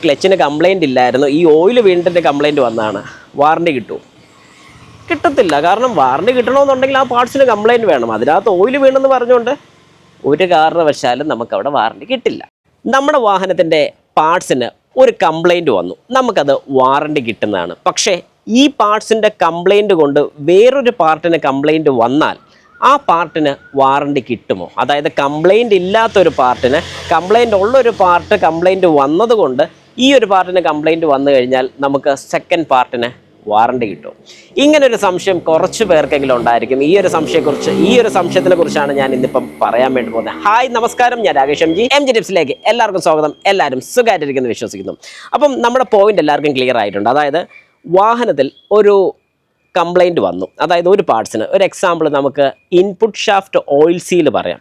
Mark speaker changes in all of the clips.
Speaker 1: ക്ലച്ചിന് complaint ഇല്ലായിരുന്നു, ഈ oil വീണിട്ട് കംപ്ലൈൻറ്റ് വന്നതാണ്, വാറണ്ടി കിട്ടുമോ? കിട്ടത്തില്ല. കാരണം വാറണ്ടി കിട്ടണമെന്നുണ്ടെങ്കിൽ ആ പാർട്സിന് കംപ്ലൈൻറ്റ് വേണം. അതിനകത്ത് ഓയിൽ വീണെന്ന് പറഞ്ഞുകൊണ്ട് ഒരു കാരണവശാലും നമുക്കവിടെ വാറണ്ടി കിട്ടില്ല. നമ്മുടെ വാഹനത്തിൻ്റെ പാർട്സിന് ഒരു കംപ്ലൈൻറ്റ് വന്നു, നമുക്കത് വാറണ്ടി കിട്ടുന്നതാണ്. പക്ഷേ ഈ പാർട്സിൻ്റെ കംപ്ലൈൻറ്റ് കൊണ്ട് വേറൊരു പാർട്ടിന് കംപ്ലൈൻറ്റ് വന്നാൽ ആ പാർട്ടിന് വാറണ്ടി കിട്ടുമോ? അതായത് കംപ്ലൈൻറ്റ് ഇല്ലാത്തൊരു പാർട്ടിന് കംപ്ലൈൻറ്റ് ഉള്ളൊരു പാർട്ട് കംപ്ലൈൻറ്റ് വന്നതുകൊണ്ട് ഈ ഒരു പാർട്ടിന് കംപ്ലൈൻറ്റ് വന്നു കഴിഞ്ഞാൽ നമുക്ക് സെക്കൻഡ് പാർട്ടിന് വാറണ്ടി കിട്ടും. ഇങ്ങനൊരു സംശയം കുറച്ച് പേർക്കെങ്കിലും ഉണ്ടായിരിക്കും. ഈ ഒരു സംശയത്തിനെ കുറിച്ചാണ് ഞാൻ ഇന്നിപ്പം പറയാൻ വേണ്ടി പോകുന്നത്. ഹായ്, നമസ്കാരം, ഞാൻ രാകേഷ് എം ജി ടിപ്സിലേക്ക് എല്ലാവർക്കും സ്വാഗതം. എല്ലാവരും സുഖമായിട്ടിരിക്കുന്നു വിശ്വസിക്കുന്നു. അപ്പം നമ്മുടെ പോയിന്റ് എല്ലാവർക്കും ക്ലിയർ ആയിട്ടുണ്ട്. അതായത് വാഹനത്തിൽ ഒരു കംപ്ലൈൻറ്റ് വന്നു, അതായത് ഒരു പാർട്സിന്. ഒരു എക്സാമ്പിൾ നമുക്ക് ഇൻപുട്ട് ഷാഫ്റ്റ് ഓയിൽ സീൽ പറയാം.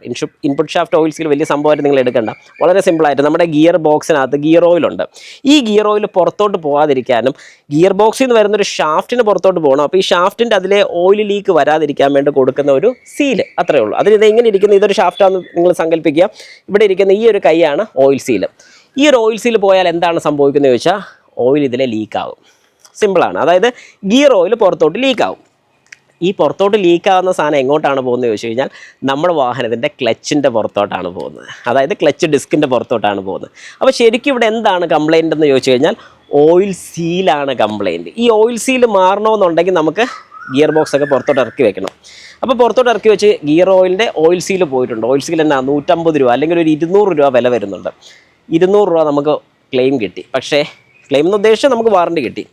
Speaker 1: ഇൻപുട്ട് ഷാഫ്റ്റ് ഓയിൽ സീൽ വലിയ സംഭവമായിട്ട് നിങ്ങൾ എടുക്കണ്ട, വളരെ സിമ്പിളായിട്ട് നമ്മുടെ ഗിയർ ബോക്സിനകത്ത് ഗിയർ ഓയിലുണ്ട്. ഈ ഗിയർ ഓയിൽ പുറത്തോട്ട് പോകാതിരിക്കാനും ഗിയർ ബോക്സിൽ നിന്ന് വരുന്നൊരു ഷാഫ്റ്റിന് പുറത്തോട്ട് പോകണം. അപ്പോൾ ഈ ഷാഫ്റ്റിൻ്റെ അതിലെ ഓയിൽ ലീക്ക് വരാതിരിക്കാൻ വേണ്ടി കൊടുക്കുന്ന ഒരു സീല്, അത്രയേ ഉള്ളൂ. അതിന് ഇതെങ്ങനെ ഇരിക്കുന്നത്, ഇതൊരു ഷാഫ്റ്റാണെന്ന് നിങ്ങൾ സങ്കല്പിക്കുക. ഇവിടെ ഇരിക്കുന്ന ഈ ഒരു കൈയാണ് ഓയിൽ സീല്. ഈ ഒരു ഓയിൽ സീല് പോയാൽ എന്താണ് സംഭവിക്കുന്നത് ചോദിച്ചാൽ ഓയിൽ ഇതിലെ ലീക്കാവും. സിമ്പിളാണ്. അതായത് ഗിയർ ഓയിൽ പുറത്തോട്ട് ലീക്കാവും. ഈ പുറത്തോട്ട് ലീക്കാവുന്ന സാധനം എങ്ങോട്ടാണ് പോകുന്നത് ചോദിച്ചു കഴിഞ്ഞാൽ നമ്മുടെ വാഹനത്തിൻ്റെ ക്ലച്ചിൻ്റെ പുറത്തോട്ടാണ് പോകുന്നത്. അതായത് ക്ലച്ച് ഡിസ്കിൻ്റെ പുറത്തോട്ടാണ് പോകുന്നത്. അപ്പോൾ ശരിക്കും ഇവിടെ എന്താണ് കംപ്ലൈൻ്റ് എന്ന് ചോദിച്ചു കഴിഞ്ഞാൽ ഓയിൽ സീലാണ് കംപ്ലൈൻറ്റ്. ഈ ഓയിൽ സീല് മാറണമെന്നുണ്ടെങ്കിൽ നമുക്ക് ഗിയർ ബോക്സ് ഒക്കെ പുറത്തോട്ട് ഇറക്കി വെക്കണം. അപ്പോൾ പുറത്തോട്ട് ഇറക്കി വെച്ച് ഗിയർ ഓയിലിൻ്റെ ഓയിൽ സീല് പോയിട്ടുണ്ട്. ഓയിൽ സീൽ എന്നാ 150 രൂപ അല്ലെങ്കിൽ ഒരു 200 രൂപ വില വരുന്നുണ്ട്. 200 രൂപ നമുക്ക് ക്ലെയിം കിട്ടി. പക്ഷേ ക്ലെയിം എന്ന് ഉദ്ദേശിച്ച് നമുക്ക് വാറണ്ടി കിട്ടി.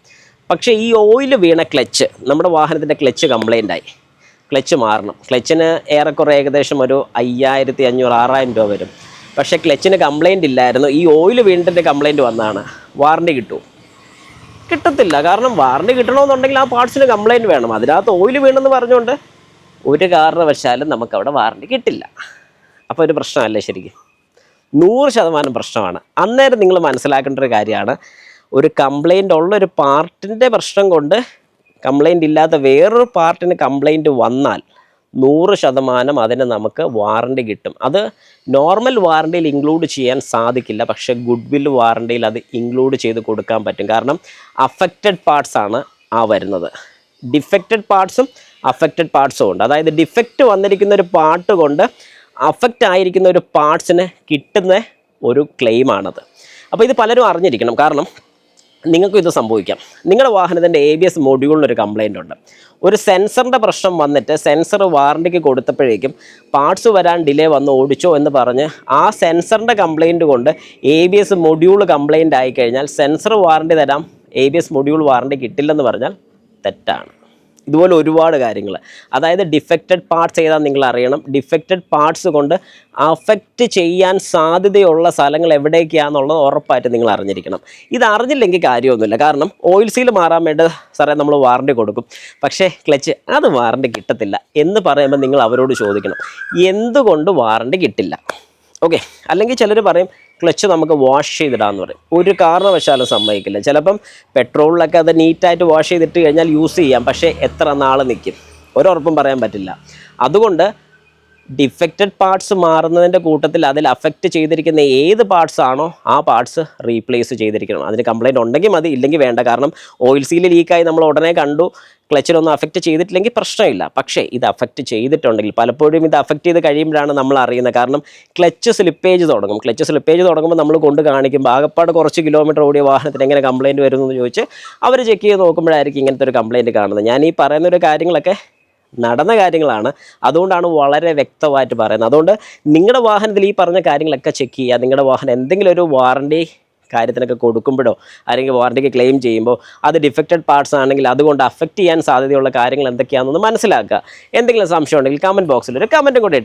Speaker 1: പക്ഷേ ഈ ഓയിൽ വീണ ക്ലച്ച്, നമ്മുടെ വാഹനത്തിൻ്റെ ക്ലച്ച് കംപ്ലൈൻ്റ് ആയി. ക്ലച്ച് മാറണം. ക്ലച്ചിന് ഏറെക്കുറെ ഏകദേശം ഒരു 5500-6000 രൂപ വരും. പക്ഷേ ക്ലച്ചിന് കംപ്ലൈൻറ്റ് ഇല്ലായിരുന്നു, ഈ ഓയിൽ വീണിട്ട് കംപ്ലൈൻറ്റ് വന്നതാണ്. വാറണ്ടി കിട്ടുമോ? കിട്ടത്തില്ല. കാരണം വാറണ്ടി കിട്ടണമെന്നുണ്ടെങ്കിൽ ആ പാർട്സിന് കംപ്ലൈൻറ്റ് വേണം. അതിനകത്ത് ഓയിൽ വീണെന്ന് പറഞ്ഞുകൊണ്ട് ഒരു കാരണവശാലും നമുക്കവിടെ വാറണ്ടി കിട്ടില്ല. അപ്പോൾ ഒരു പ്രശ്നമല്ലേ? ശരിക്കും 100% പ്രശ്നമാണ്. അന്നേരം നിങ്ങൾ മനസ്സിലാക്കേണ്ട ഒരു കാര്യമാണ്, ഒരു കംപ്ലൈൻ്റ് ഉള്ളൊരു പാർട്ടിൻ്റെ പ്രശ്നം കൊണ്ട് കംപ്ലൈൻ്റ് ഇല്ലാത്ത വേറൊരു പാർട്ടിന് കംപ്ലൈൻറ്റ് വന്നാൽ 100% അതിന് നമുക്ക് വാറണ്ടി കിട്ടും. അത് നോർമൽ വാറണ്ടിയിൽ ഇൻക്ലൂഡ് ചെയ്യാൻ സാധിക്കില്ല, പക്ഷേ ഗുഡ് വിൽ വാറണ്ടിയിൽ അത് ഇൻക്ലൂഡ് ചെയ്ത് കൊടുക്കാൻ പറ്റും. കാരണം അഫക്റ്റഡ് പാർട്സാണ് വരുന്നത്. ഡിഫക്റ്റഡ് പാർട്സും അഫക്റ്റഡ് പാർട്സും ഉണ്ട്. അതായത് ഡിഫക്റ്റ് വന്നിരിക്കുന്ന ഒരു പാർട്ട് കൊണ്ട് അഫക്റ്റ് ആയിരിക്കുന്ന ഒരു പാർട്സിന് കിട്ടുന്ന ഒരു ക്ലെയിമാണത്. അപ്പോൾ ഇത് പലരും അറിഞ്ഞിരിക്കണം. കാരണം നിങ്ങൾക്കും ഇത് സംഭവിക്കാം. നിങ്ങളുടെ വാഹനത്തിൻ്റെ ABS മൊഡ്യൂളിനൊരു കംപ്ലൈൻ്റ് ഉണ്ട്. ഒരു സെൻസറിൻ്റെ പ്രശ്നം വന്നിട്ട് സെൻസർ വാറണ്ടിക്ക് കൊടുത്തപ്പോഴേക്കും പാർട്സ് വരാൻ ഡിലേ വന്ന് ഓടിച്ചോ എന്ന് പറഞ്ഞ് ആ സെൻസറിൻ്റെ കംപ്ലൈൻറ്റ് കൊണ്ട് ABS മൊഡ്യൂൾ കംപ്ലൈൻ്റ് ആയിക്കഴിഞ്ഞാൽ സെൻസർ വാറണ്ടി തരാം, ABS മൊഡ്യൂൾ വാറണ്ടി കിട്ടില്ലെന്ന് പറഞ്ഞാൽ തെറ്റാണ്. ഇതുപോലെ ഒരുപാട് കാര്യങ്ങൾ. അതായത് ഡിഫക്റ്റഡ് പാർട്സ് ഏതാ നിങ്ങൾ അറിയണം. ഡിഫക്റ്റഡ് പാർട്സ് കൊണ്ട് അഫക്റ്റ് ചെയ്യാൻ സാധ്യതയുള്ള സ്ഥലങ്ങൾ എവിടേക്കാണെന്നുള്ളത് ഉറപ്പായിട്ട് നിങ്ങൾ അറിഞ്ഞിരിക്കണം. ഇത് അറിഞ്ഞില്ലെങ്കിൽ കാര്യമൊന്നുമില്ല. കാരണം ഓയിൽ സീൽ മാറാൻ വേണ്ടി സാറേ നമ്മൾ വാറണ്ടി കൊടുക്കും, പക്ഷേ ക്ലച്ച് അത് വാറണ്ടി കിട്ടത്തില്ല എന്ന് പറയുമ്പോൾ നിങ്ങൾ അവരോട് ചോദിക്കണം എന്തുകൊണ്ട് വാറണ്ടി കിട്ടില്ല. ഓക്കെ. അല്ലെങ്കിൽ ചിലർ പറയും ക്ലച്ച് നമുക്ക് വാഷ് ചെയ്തിടാമെന്ന് പറയും. ഒരു കാരണവശാലും സമ്മതിക്കില്ല. ചിലപ്പം പെട്രോളിലൊക്കെ അത് നീറ്റായിട്ട് വാഷ് ചെയ്തിട്ട് കഴിഞ്ഞാൽ യൂസ് ചെയ്യാം, പക്ഷേ എത്ര നാൾ നിൽക്കും ഒരുറപ്പും പറയാൻ പറ്റില്ല. അതുകൊണ്ട് ഡിഫക്റ്റഡ് പാർട്സ് മാറുന്നതിൻ്റെ കൂട്ടത്തിൽ അതിൽ അഫക്റ്റ് ചെയ്തിരിക്കുന്ന ഏത് പാർട്സ് ആണോ ആ പാർട്സ് റീപ്ലേസ് ചെയ്തിരിക്കണം. അതിന് കംപ്ലൈൻറ്റ് ഉണ്ടെങ്കിൽ മതി, ഇല്ലെങ്കിൽ വേണ്ട. കാരണം ഓയിൽ സീൽ ലീക്കായി നമ്മൾ ഉടനെ കണ്ടു, ക്ലച്ചിലൊന്നും അഫക്റ്റ് ചെയ്തിട്ടില്ലെങ്കിൽ പ്രശ്നമില്ല. പക്ഷേ ഇത് അഫക്റ്റ് ചെയ്തിട്ടുണ്ടെങ്കിൽ പലപ്പോഴും ഇത് അഫക്റ്റ് ചെയ്ത് കഴിയുമ്പോഴാണ് നമ്മൾ അറിയുന്നത്. കാരണം ക്ലച്ച് സ്ലിപ്പേജ് തുടങ്ങുമ്പോൾ നമ്മൾ കൊണ്ട് കാണിക്കുമ്പോൾ ആകപ്പാട് കുറച്ച് കിലോമീറ്റർ ഓടിയ വാഹനത്തിന് എങ്ങനെ കംപ്ലൈൻറ്റ് വരുന്നു എന്ന് ചോദിച്ച് അവർ ചെക്ക് ചെയ്ത് നോക്കുമ്പോഴായിരിക്കും ഇങ്ങനത്തെ ഒരു കംപ്ലൈൻറ്റ് കാണുന്നത്. ഞാൻ ഈ പറയുന്നൊരു കാര്യങ്ങളൊക്കെ നടന്ന കാര്യങ്ങളാണ്, അതുകൊണ്ടാണ് വളരെ വ്യക്തമായിട്ട് പറയുന്നത്. അതുകൊണ്ട് നിങ്ങളുടെ വാഹനത്തിൽ ഈ പറഞ്ഞ കാര്യങ്ങളൊക്കെ ചെക്ക് ചെയ്യുക. നിങ്ങളുടെ വാഹനം എന്തെങ്കിലും ഒരു വാറണ്ടി കാര്യത്തിനൊക്കെ കൊടുക്കുമ്പോഴോ അല്ലെങ്കിൽ വാറണ്ടിക്ക് ക്ലെയിം ചെയ്യുമ്പോൾ അത് ഡിഫക്റ്റഡ് പാർട്സ് ആണെങ്കിൽ അതുകൊണ്ട് അഫക്റ്റ് ചെയ്യാൻ സാധ്യതയുള്ള കാര്യങ്ങൾ എന്തൊക്കെയാണെന്ന് മനസ്സിലാക്കുക. എന്തെങ്കിലും സംശയം ഉണ്ടെങ്കിൽ കമൻറ്റ് ബോക്സിൽ ഒരു കമൻറ്റും കൂടി ഇട്ടേ.